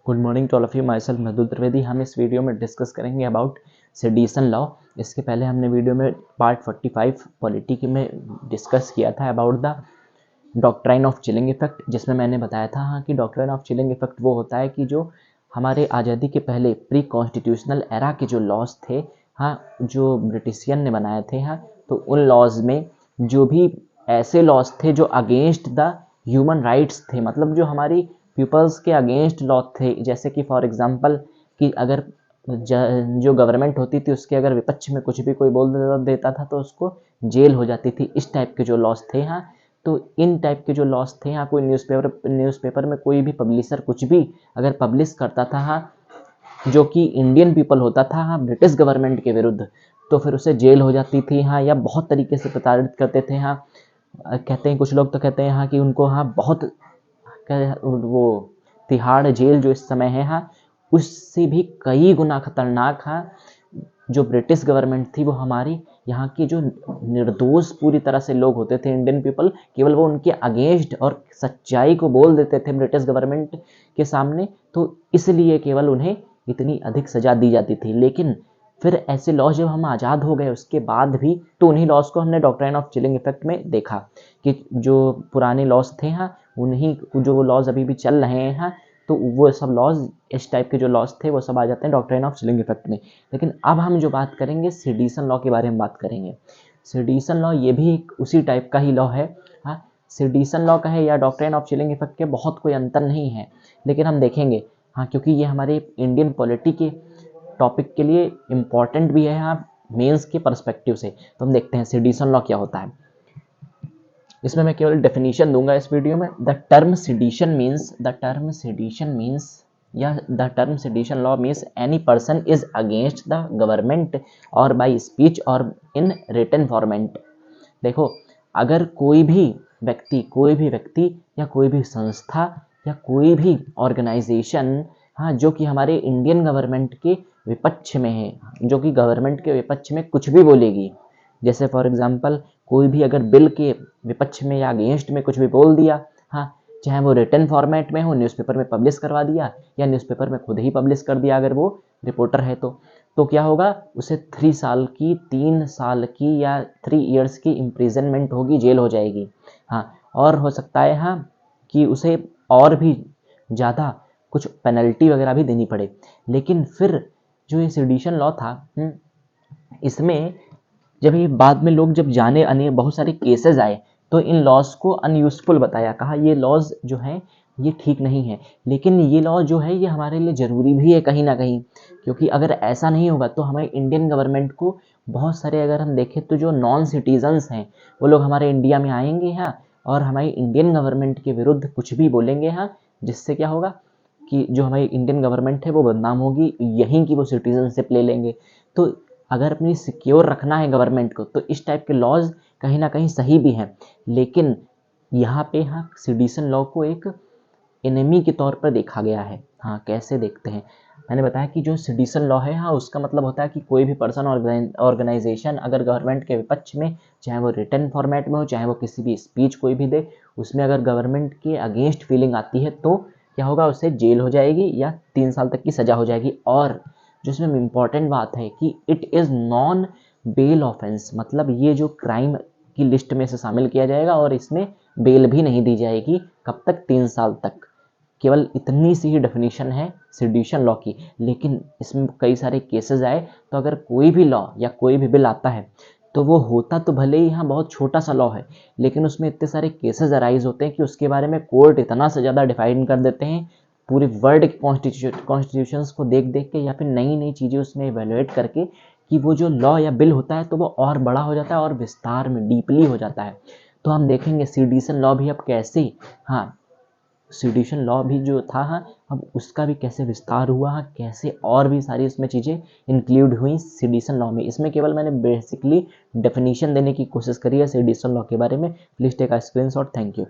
Good morning to all of you, myself Mridul Trivedi. हम इस video में डिस्कस करेंगे अबाउट सेडिशन लॉ। इसके पहले हमने वीडियो में पार्ट 45 पॉलिटी में डिस्कस किया था about the doctrine of chilling effect, जिसमें मैंने बताया था कि डॉक्ट्राइन ऑफ चिलिंग इफेक्ट वो होता है कि जो हमारे आज़ादी के पहले प्री कॉन्स्टिट्यूशनल एरा के जो लॉज थे, जो ब्रिटिशियन ने बनाए थे, तो उन लॉज में जो भी ऐसे लॉज थे जो अगेंस्ट द ह्यूमन राइट्स थे, मतलब जो हमारी पीपल्स के अगेंस्ट लॉ थे, जैसे कि फॉर एग्जांपल कि अगर जो गवर्नमेंट होती थी उसके अगर विपक्ष में कुछ भी कोई बोल देता था तो उसको जेल हो जाती थी। इस टाइप के जो लॉज थे, तो इन टाइप के जो लॉज थे, कोई न्यूज़पेपर में कोई भी पब्लिशर कुछ भी अगर पब्लिश करता था जो कि इंडियन पीपल होता था ब्रिटिश गवर्नमेंट के विरुद्ध, तो फिर उसे जेल हो जाती थी, या बहुत तरीके से प्रताड़ित करते थे। कहते हैं कुछ लोग तो कहते हैं कि उनको बहुत वो तिहाड़ जेल जो इस समय है, उससे भी कई गुना खतरनाक जो ब्रिटिश गवर्नमेंट थी, वो हमारी यहाँ के जो निर्दोष पूरी तरह से लोग होते थे, इंडियन पीपल, केवल वो उनके अगेंस्ट और सच्चाई को बोल देते थे ब्रिटिश गवर्नमेंट के सामने, तो इसलिए केवल उन्हें इतनी अधिक सजा दी जाती थी। लेकिन फिर ऐसे लॉ जब हम आज़ाद हो गए उसके बाद भी, तो उन्हीं लॉज को हमने डॉक्ट्राइन ऑफ चिलिंग इफेक्ट में देखा कि जो पुराने लॉज थे, उन्हीं जो लॉज अभी भी चल रहे हैं, तो वो सब लॉज, इस टाइप के जो लॉज थे, वो सब आ जाते हैं डॉक्ट्राइन ऑफ चिलिंग इफेक्ट में। लेकिन अब हम जो बात करेंगे सेडिशन लॉ के बारे में बात करेंगे। सेडिशन लॉ ये भी एक उसी टाइप का ही लॉ है। सेडिशन लॉ का है या डॉक्ट्राइन ऑफ चिलिंग इफेक्ट के बहुत कोई अंतर नहीं है, लेकिन हम देखेंगे क्योंकि ये हमारे इंडियन पॉलिटी के टॉपिक के लिए इम्पॉर्टेंट भी है मेंस के पर्सपेक्टिव से। तो हम देखते हैं सेडिशन लॉ क्या होता है। इसमें मैं केवल डेफिनेशन दूंगा इस वीडियो में। The term sedition law means any person is against the government और बाय स्पीच और इन रिटन फॉर्मेट। देखो, अगर कोई भी व्यक्ति या कोई भी संस्था या कोई भी ऑर्गेनाइजेशन जो कि हमारे इंडियन गवर्नमेंट के विपक्ष में है, जो कि गवर्नमेंट के विपक्ष में कुछ भी बोलेगी, जैसे फॉर एग्जांपल कोई भी अगर बिल के विपक्ष में या अगेंस्ट में कुछ भी बोल दिया, चाहे वो रिटन फॉर्मेट में हो, न्यूज़पेपर में पब्लिश करवा दिया या न्यूज़पेपर में खुद ही पब्लिश कर दिया अगर वो रिपोर्टर है, तो क्या होगा, उसे 3 साल की 3 साल की या 3 इयर्स की इम्प्रिजनमेंट होगी, जेल हो जाएगी। और हो सकता है कि उसे और भी ज़्यादा कुछ पेनल्टी वगैरह भी देनी पड़े। लेकिन फिर जो ये सेडिशन लॉ था, इसमें जब ये बाद में लोग जब जाने आने बहुत सारे केसेस आए, तो इन लॉज को अनयूजफुल बताया, कहा ये लॉज जो हैं ये ठीक नहीं है। लेकिन ये लॉ जो है ये हमारे लिए ज़रूरी भी है कहीं ना कहीं, क्योंकि अगर ऐसा नहीं होगा तो हमारे इंडियन गवर्नमेंट को बहुत सारे, अगर हम देखें तो जो नॉन सिटीजन्स हैं वो लोग हमारे इंडिया में आएंगे और हमारी इंडियन गवर्नमेंट के विरुद्ध कुछ भी बोलेंगे, जिससे क्या होगा कि जो हमारी इंडियन गवर्नमेंट है वो बदनाम होगी, यहीं की वो सिटीजनशिप ले लेंगे। तो अगर अपनी सिक्योर रखना है गवर्नमेंट को, तो इस टाइप के लॉज कहीं ना कहीं सही भी हैं। लेकिन यहाँ पे सेडिशन लॉ को एक एनिमी के तौर पर देखा गया है। कैसे देखते हैं, मैंने बताया कि जो सेडिशन लॉ है, उसका मतलब होता है कि कोई भी पर्सन ऑर्गेनाइजेशन अगर गवर्नमेंट के विपक्ष में, चाहे वो रिटन फॉर्मेट में हो, चाहे वो किसी भी स्पीच कोई भी दे, उसमें अगर गवर्नमेंट के अगेंस्ट फीलिंग आती है, तो क्या होगा, उसे जेल हो जाएगी या 3 साल तक की सज़ा हो जाएगी। और जो इसमें इम्पॉर्टेंट बात है कि it is non bail offence, मतलब ये जो क्राइम की लिस्ट में से शामिल किया जाएगा और इसमें बेल भी नहीं दी जाएगी। कब तक? 3 साल तक। केवल इतनी सी ही डेफिनेशन है सेडिशन लॉ की। लेकिन इसमें कई सारे केसेस आए, तो अगर कोई भी लॉ या कोई भी बिल आता है, तो वो होता तो भले ही बहुत छोटा सा लॉ है, लेकिन उसमें इतने सारे केसेस अराइज होते हैं कि उसके बारे में कोर्ट इतना से ज़्यादा डिफाइन कर देते हैं, पूरे वर्ल्ड के कॉन्स्टिट्यूशंस को देख देख के या फिर नई नई चीज़ें उसमें इवेलुएट करके, कि वो जो लॉ या बिल होता है तो वो और बड़ा हो जाता है और विस्तार में डीपली हो जाता है। तो हम देखेंगे सेडिशन लॉ भी अब कैसे, सेडिशन लॉ भी जो था, अब उसका भी कैसे विस्तार हुआ, कैसे और भी सारी इसमें चीज़ें इंक्लूड हुई सेडिशन लॉ में। इसमें केवल मैंने बेसिकली डेफिनेशन देने की कोशिश करी है सेडिशन लॉ के बारे में। Please take a screenshot. Thank you.